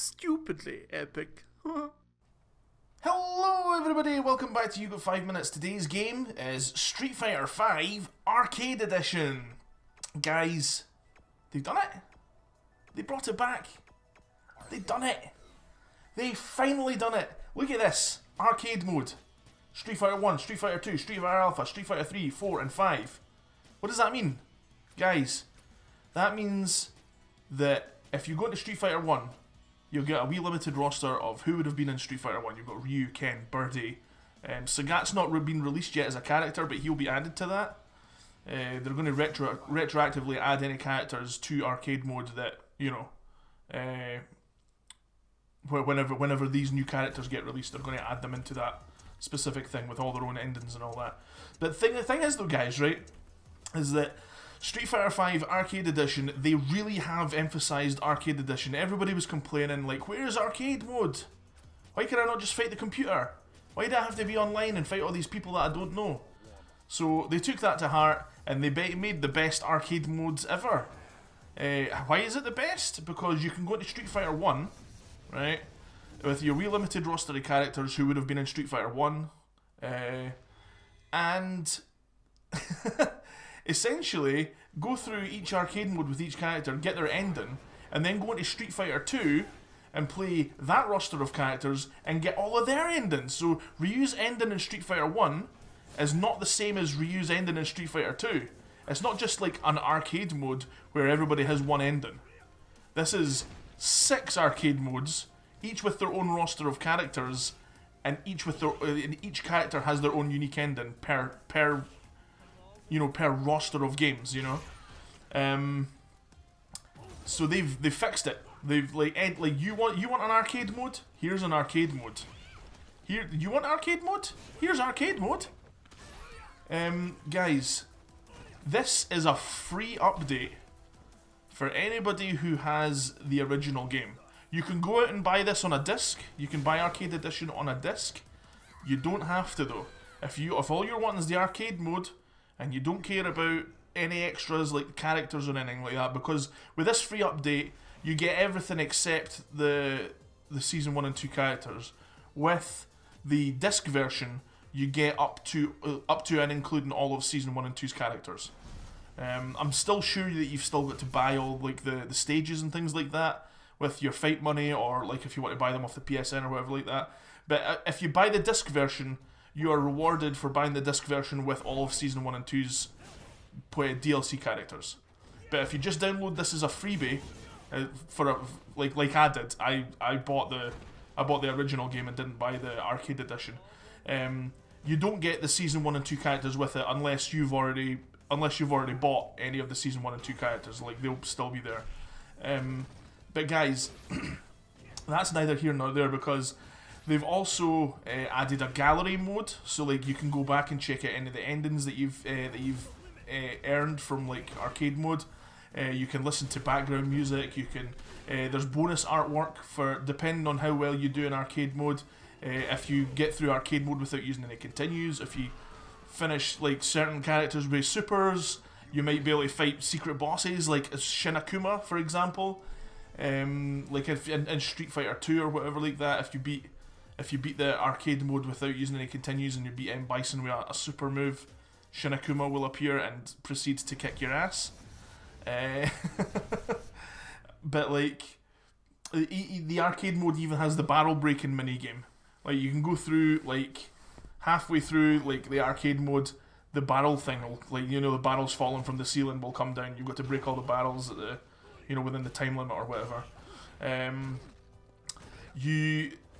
Stupidly epic. Hello everybody, welcome back to You Got 5 Minutes. Today's game is Street Fighter V Arcade Edition. Guys, they've done it. They brought it back. They've done it. They finally done it. Look at this. Arcade mode. Street Fighter 1, Street Fighter 2, Street Fighter Alpha, Street Fighter 3, 4 and 5. What does that mean? Guys, that means that if you go into Street Fighter 1, you'll get a wee limited roster of who would have been in Street Fighter 1. You've got Ryu, Ken, Birdie. Sagat's not been released yet as a character, but he'll be added to that. They're going to retroactively add any characters to arcade mode that, you know, whenever these new characters get released, they're going to add them into that specific thing with all their own endings and all that. But the thing is though, guys, right, is that Street Fighter V Arcade Edition, they really have emphasised Arcade Edition. Everybody was complaining, like, where's arcade mode? Why can I not just fight the computer? Why do I have to be online and fight all these people that I don't know? So they took that to heart and they made the best arcade modes ever. Why is it the best? Because you can go into Street Fighter 1, right, with your real limited roster of characters who would have been in Street Fighter 1, and essentially go through each arcade mode with each character, get their ending, and then go into Street Fighter 2 and play that roster of characters and get all of their endings. So Ryu's ending in Street Fighter 1 is not the same as Ryu's ending in Street Fighter 2. It's not just like an arcade mode where everybody has one ending. This is 6 arcade modes, each with their own roster of characters, and each character has their own unique ending per roster of games, you know. So they've fixed it. They've you want an arcade mode? Here's an arcade mode. Here, you want arcade mode? Here's arcade mode. Guys, this is a free update for anybody who has the original game. You can go out and buy this on a disc. You can buy Arcade Edition on a disc. You don't have to though. If all you're wanting is the arcade mode, and you don't care about any extras like characters or anything like that, because with this free update you get everything except the season 1 and 2 characters. With the disc version you get up to and including all of season 1 and 2's characters. I'm still sure that you've still got to buy all like the stages and things like that with your fight money, or like if you want to buy them off the PSN or whatever like that. But if you buy the disc version, you are rewarded for buying the disc version with all of season 1 and 2's DLC characters. But if you just download this as a freebie, like I did, I bought the original game and didn't buy the arcade edition. You don't get the season 1 and 2 characters with it unless you've already bought any of the season 1 and 2 characters. Like, they'll still be there. But guys, that's neither here nor there, because they've also added a gallery mode, so like you can go back and check out any of the endings that you've earned from like arcade mode. You can listen to background music. You can there's bonus artwork for depending on how well you do in arcade mode. If you get through arcade mode without using any continues, if you finish like certain characters with supers, you might be able to fight secret bosses like Shinakuma, for example. Like if in Street Fighter 2 or whatever like that, if you beat the arcade mode without using any continues and you beat M. Bison with a super move, Shinakuma will appear and proceed to kick your ass. But like, the arcade mode even has the barrel breaking minigame. Like, you can go through, like, halfway through like the arcade mode, the barrel thing will, like, you know, the barrels falling from the ceiling will come down. You've got to break all the barrels at the, you know, within the time limit or whatever.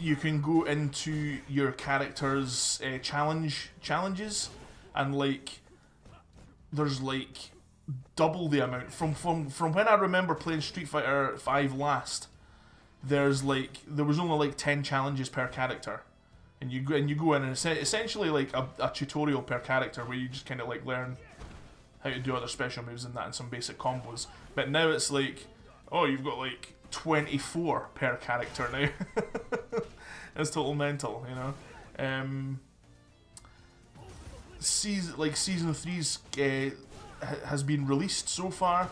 You can go into your character's challenges, and like there's like double the amount from when I remember playing Street Fighter V last. There was only like 10 challenges per character, and you go in and it's essentially like a tutorial per character where you just kind of like learn how to do other special moves and that and some basic combos. But now it's like, oh, you've got like 24 per character now. It's total mental, you know. Season 3's has been released so far.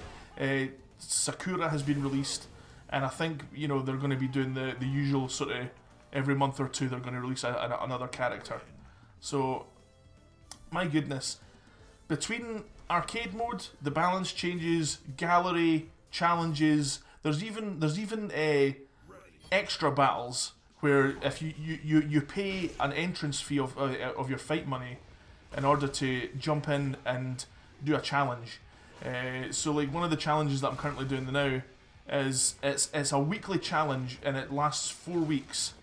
Sakura has been released. and I think, you know, they're going to be doing the usual sort of every month or two they're going to release another character. So, my goodness, between arcade mode, the balance changes, gallery, challenges, there's even extra battles where if you pay an entrance fee of your fight money in order to jump in and do a challenge. So like one of the challenges that I'm currently doing now is it's a weekly challenge and it lasts 4 weeks.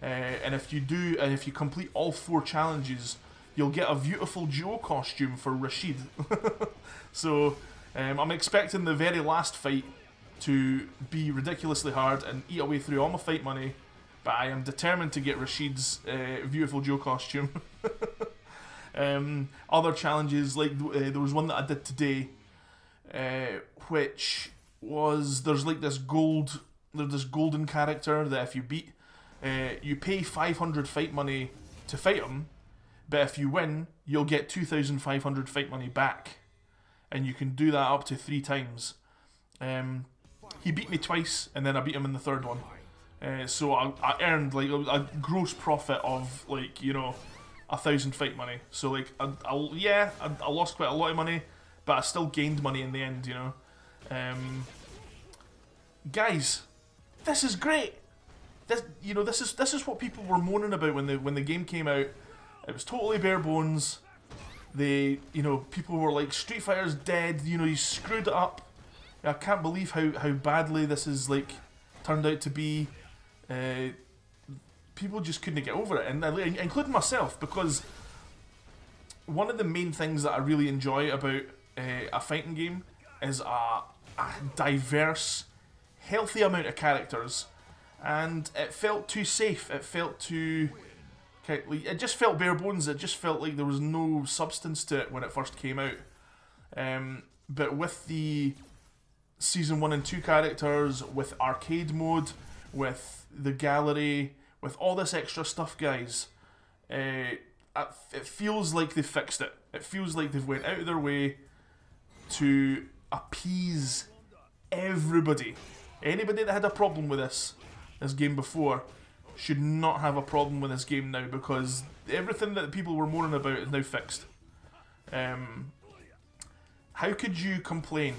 And if you complete all 4 challenges, you'll get a beautiful duo costume for Rashid. So I'm expecting the very last fight to be ridiculously hard and eat away through all my fight money, but I am determined to get Rashid's beautiful duo costume. Other challenges, like there was one that I did today, which was there's this golden character that if you beat, you pay 500 fight money to fight him, but if you win, you'll get 2,500 fight money back, and you can do that up to 3 times. He beat me twice, and then I beat him in the third one. So I earned like a gross profit of like, you know, 1,000 fight money. So like I lost quite a lot of money, but I still gained money in the end, you know. Guys, this is great. This is what people were moaning about when the game came out. It was totally bare bones. People were like, Street Fighter's dead. You know, you screwed it up. I can't believe how badly this is like turned out to be. People just couldn't get over it, and including myself, because one of the main things that I really enjoy about a fighting game is a diverse, healthy amount of characters, and it felt too safe. It felt too... It just felt bare bones. It just felt like there was no substance to it when it first came out. But with the Season 1 and 2 characters, with arcade mode, with the gallery, with all this extra stuff, guys, it feels like they've fixed it. It feels like they've went out of their way to appease everybody. Anybody that had a problem with this game before should not have a problem with this game now, because everything that people were moaning about is now fixed. How could you complain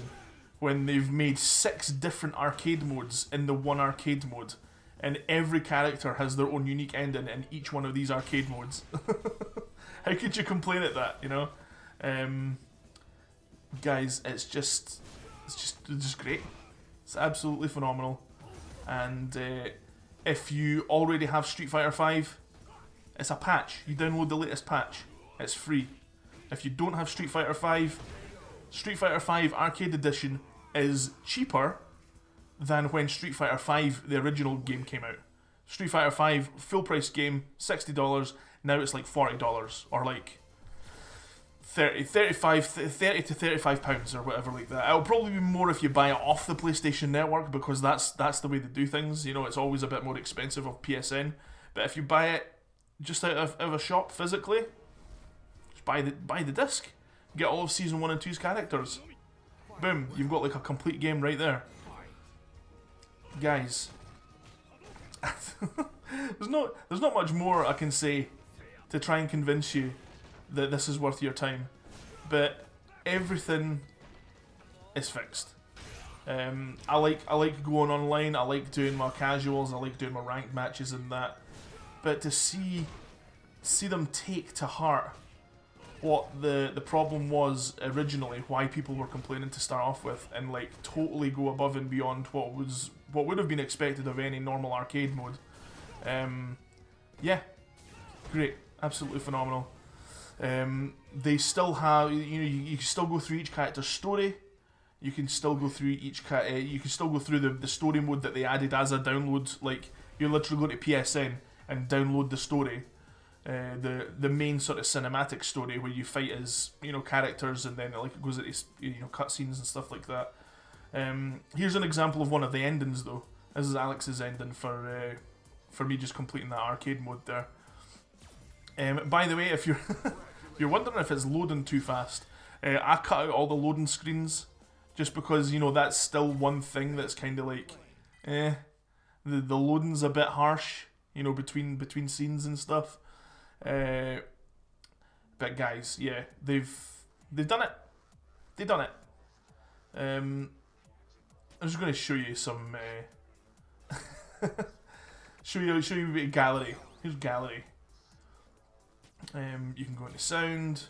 when they've made 6 different arcade modes in the one arcade mode, and every character has their own unique ending in each one of these arcade modes? How could you complain at that, you know? Guys, it's just great. It's absolutely phenomenal. And if you already have Street Fighter V, it's a patch. You download the latest patch. It's free. If you don't have Street Fighter V, Street Fighter V Arcade Edition is cheaper than when Street Fighter V, the original game, came out. Street Fighter V, full price game, $60. Now it's like $40, or like 30 to £35 or whatever like that. It'll probably be more if you buy it off the PlayStation Network, because that's the way they do things. You know, it's always a bit more expensive of PSN. But if you buy it just out of a shop physically, just buy the disc, get all of Season 1 and 2's characters. Boom, you've got like a complete game right there. Guys, there's not much more I can say to try and convince you that this is worth your time, but everything is fixed. I like going online. I like doing my casuals. I like doing my ranked matches and that. But to see them take to heart what the problem was originally, why people were complaining to start off with, and like totally go above and beyond what would have been expected of any normal arcade mode. Yeah, great, absolutely phenomenal. They still have, you can still go through each character's story. You can still go through you can still go through the story mode that they added as a download. Like, you literally go to PSN and download the story, the main sort of cinematic story where you fight as characters, and then it goes into cutscenes and stuff like that. Here's an example of one of the endings though. This is Alex's ending for me just completing that arcade mode there. By the way, if you're if you're wondering if it's loading too fast, I cut out all the loading screens just because that's still one thing that's kind of like The loading's a bit harsh, you know, between scenes and stuff. But guys, yeah, they've done it. They've done it. I'm just going to show you some. show you a bit of gallery. Here's gallery. You can go into sound,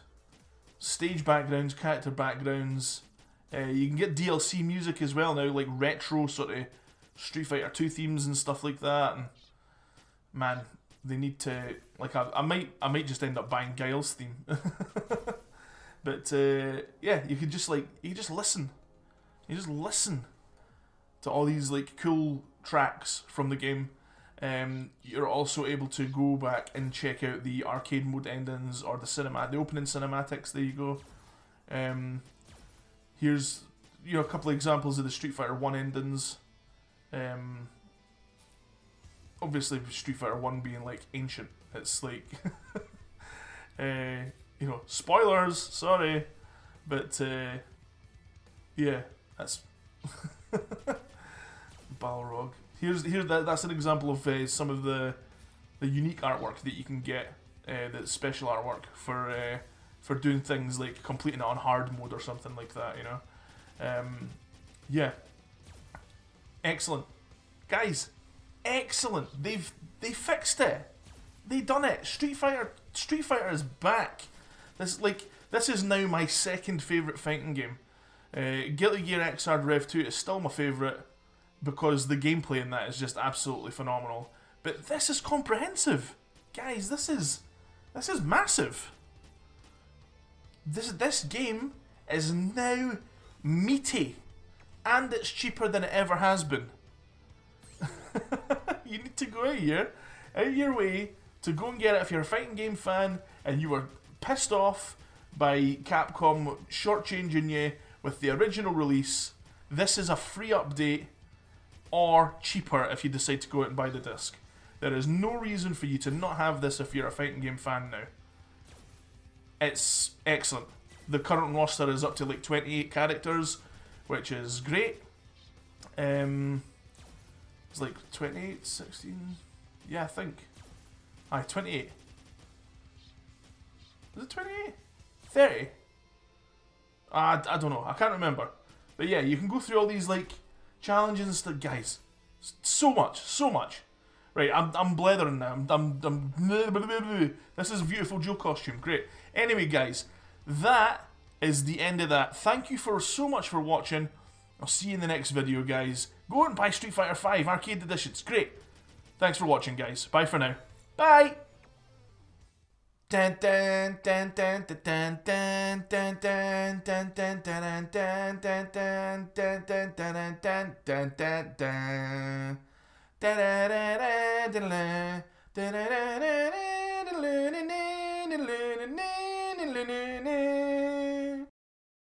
stage backgrounds, character backgrounds. You can get DLC music as well now, like retro sort of Street Fighter 2 themes and stuff like that. And man, they need to, like, I might just end up buying Guile's theme. But yeah, you could just listen. You just listen to all these like cool tracks from the game. You're also able to go back and check out the arcade mode endings or the opening cinematics. There you go. Here's a couple of examples of the Street Fighter 1 endings. Obviously, Street Fighter 1 being like ancient, it's like spoilers. Sorry, but yeah, that's Balrog. That's an example of some of the unique artwork that you can get, the special artwork for doing things like completing it on hard mode or something like that, you know. Yeah, excellent, guys, excellent. They fixed it. They done it. Street Fighter is back. This is now my second favourite fighting game. Guilty Gear Xrd Rev 2 is still my favourite, because the gameplay in that is just absolutely phenomenal. But this is comprehensive. Guys, this is massive. This game is now meaty, and it's cheaper than it ever has been. You need to go out your way to go and get it if you're a fighting game fan and you were pissed off by Capcom shortchanging you with the original release. This is a free update, or cheaper if you decide to go out and buy the disc. There is no reason for you to not have this if you're a fighting game fan now. It's excellent. The current roster is up to like 28 characters, which is great. It's like 28, 16... Yeah, I think. Aye, 28. Is it 28? 30? I don't know. I can't remember. But yeah, you can go through all these like challenges and stuff. Guys, so much. Right, I'm blethering now. This is a beautiful Joe costume. Great. Anyway, guys, that is the end of that. Thank you so much for watching. I'll see you in the next video, guys. Go out and buy Street Fighter 5 Arcade Edition. It's great. Thanks for watching, guys. Bye for now. Bye.